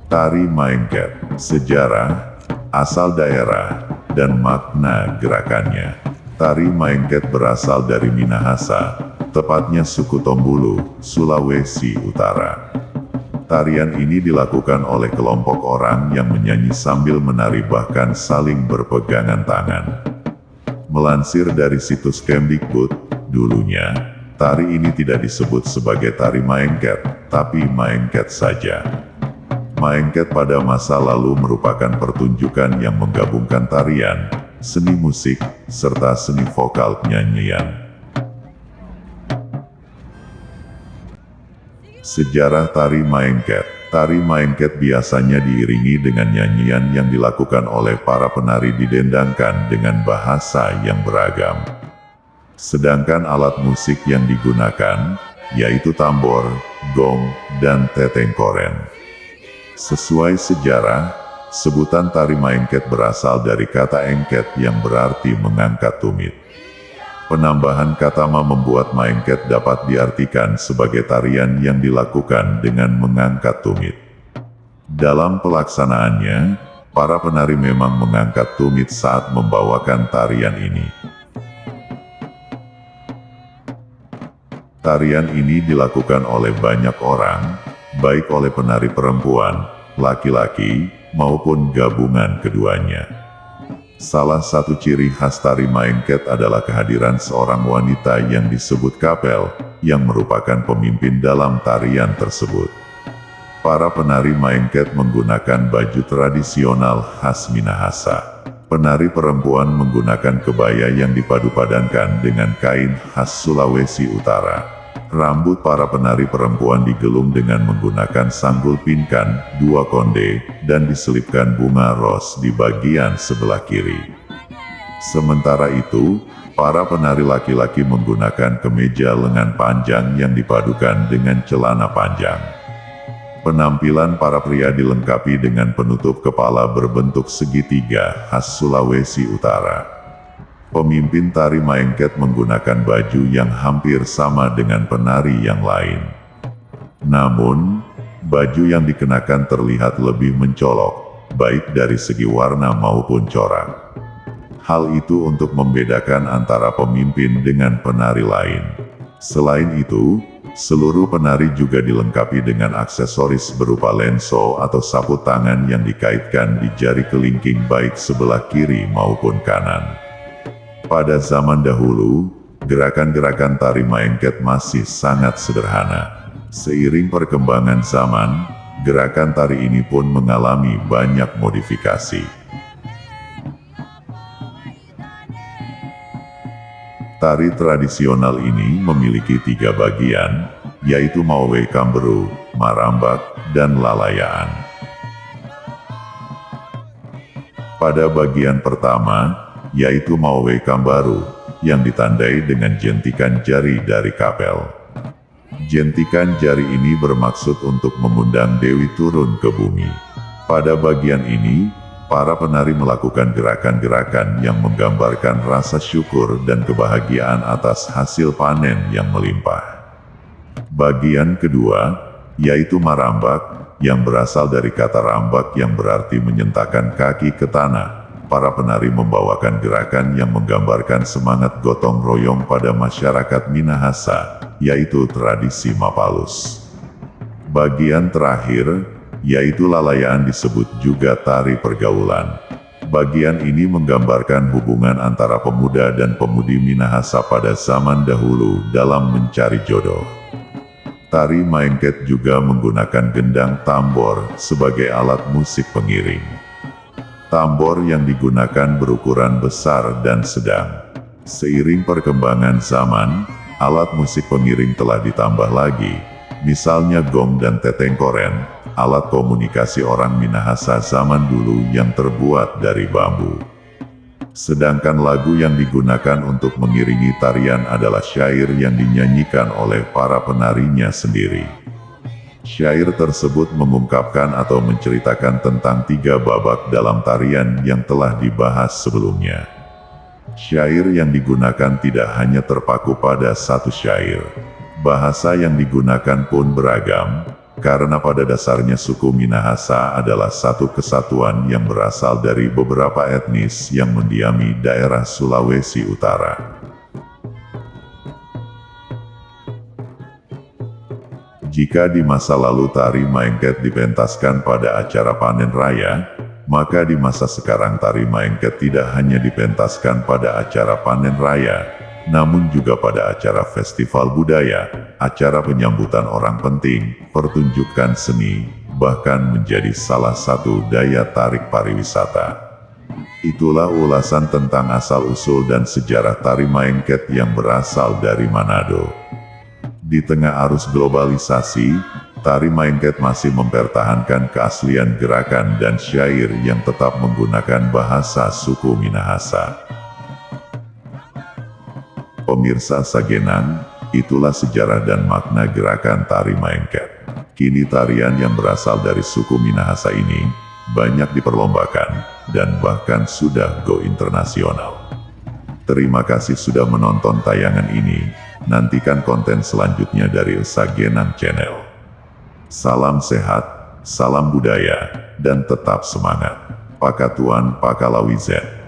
Tari Maengket, sejarah, asal daerah, dan makna gerakannya. Tari Maengket berasal dari Minahasa, tepatnya suku Tombulu, Sulawesi Utara. Tarian ini dilakukan oleh kelompok orang yang menyanyi sambil menari bahkan saling berpegangan tangan. Melansir dari situs Kemdikbud, dulunya, tari ini tidak disebut sebagai tari Maengket, tapi Maengket saja. Maengket pada masa lalu merupakan pertunjukan yang menggabungkan tarian, seni musik, serta seni vokal nyanyian. Sejarah Tari Maengket. Tari Maengket biasanya diiringi dengan nyanyian yang dilakukan oleh para penari didendangkan dengan bahasa yang beragam. Sedangkan alat musik yang digunakan, yaitu tambor, gong, dan tetengkoren. Sesuai sejarah, sebutan Tari Maengket berasal dari kata engket yang berarti mengangkat tumit. Penambahan kata ma membuat Maengket dapat diartikan sebagai tarian yang dilakukan dengan mengangkat tumit. Dalam pelaksanaannya, para penari memang mengangkat tumit saat membawakan tarian ini. Tarian ini dilakukan oleh banyak orang, baik oleh penari perempuan, laki-laki, maupun gabungan keduanya. Salah satu ciri khas Tari Maengket adalah kehadiran seorang wanita yang disebut kapel, yang merupakan pemimpin dalam tarian tersebut. Para penari Maengket menggunakan baju tradisional khas Minahasa. Penari perempuan menggunakan kebaya yang dipadu-padankan dengan kain khas Sulawesi Utara. Rambut para penari perempuan digelung dengan menggunakan sanggul pinkan, 2 konde, dan diselipkan bunga ros di bagian sebelah kiri. Sementara itu, para penari laki-laki menggunakan kemeja lengan panjang yang dipadukan dengan celana panjang. Penampilan para pria dilengkapi dengan penutup kepala berbentuk segitiga khas Sulawesi Utara. Pemimpin Tari Maengket menggunakan baju yang hampir sama dengan penari yang lain. Namun, baju yang dikenakan terlihat lebih mencolok, baik dari segi warna maupun corak. Hal itu untuk membedakan antara pemimpin dengan penari lain. Selain itu, seluruh penari juga dilengkapi dengan aksesoris berupa lenso atau sapu tangan yang dikaitkan di jari kelingking baik sebelah kiri maupun kanan. Pada zaman dahulu, gerakan-gerakan Tari Maengket masih sangat sederhana. Seiring perkembangan zaman, gerakan tari ini pun mengalami banyak modifikasi. Tari tradisional ini memiliki 3 bagian, yaitu Mawe Kamberu, Marambak, dan Lalayaan. Pada bagian pertama, yaitu Mawe Kambaru, yang ditandai dengan jentikan jari dari kapel. Jentikan jari ini bermaksud untuk mengundang Dewi turun ke bumi. Pada bagian ini, para penari melakukan gerakan-gerakan yang menggambarkan rasa syukur dan kebahagiaan atas hasil panen yang melimpah. Bagian kedua, yaitu Marambak, yang berasal dari kata rambak yang berarti menyentakkan kaki ke tanah. Para penari membawakan gerakan yang menggambarkan semangat gotong royong pada masyarakat Minahasa, yaitu tradisi Mapalus. Bagian terakhir, yaitu Lalayaan disebut juga tari pergaulan. Bagian ini menggambarkan hubungan antara pemuda dan pemudi Minahasa pada zaman dahulu dalam mencari jodoh. Tari Maengket juga menggunakan gendang tambor sebagai alat musik pengiring. Tambor yang digunakan berukuran besar dan sedang. Seiring perkembangan zaman, alat musik pengiring telah ditambah lagi, misalnya gong dan tetengkoren, alat komunikasi orang Minahasa zaman dulu yang terbuat dari bambu. Sedangkan lagu yang digunakan untuk mengiringi tarian adalah syair yang dinyanyikan oleh para penarinya sendiri. Syair tersebut mengungkapkan atau menceritakan tentang 3 babak dalam tarian yang telah dibahas sebelumnya. Syair yang digunakan tidak hanya terpaku pada satu syair. Bahasa yang digunakan pun beragam, karena pada dasarnya suku Minahasa adalah satu kesatuan yang berasal dari beberapa etnis yang mendiami daerah Sulawesi Utara. Jika di masa lalu tari Maengket dipentaskan pada acara panen raya, maka di masa sekarang tari Maengket tidak hanya dipentaskan pada acara panen raya, namun juga pada acara festival budaya, acara penyambutan orang penting, pertunjukan seni, bahkan menjadi salah satu daya tarik pariwisata. Itulah ulasan tentang asal-usul dan sejarah tari Maengket yang berasal dari Manado. Di tengah arus globalisasi, tari Maengket masih mempertahankan keaslian gerakan dan syair yang tetap menggunakan bahasa suku Minahasa. Pemirsa Sagenan, itulah sejarah dan makna gerakan tari Maengket. Kini tarian yang berasal dari suku Minahasa ini banyak diperlombakan dan bahkan sudah go internasional. Terima kasih sudah menonton tayangan ini. Nantikan konten selanjutnya dari Sagenan Channel. Salam sehat, salam budaya, dan tetap semangat. Pakatuan Pakalawi Z.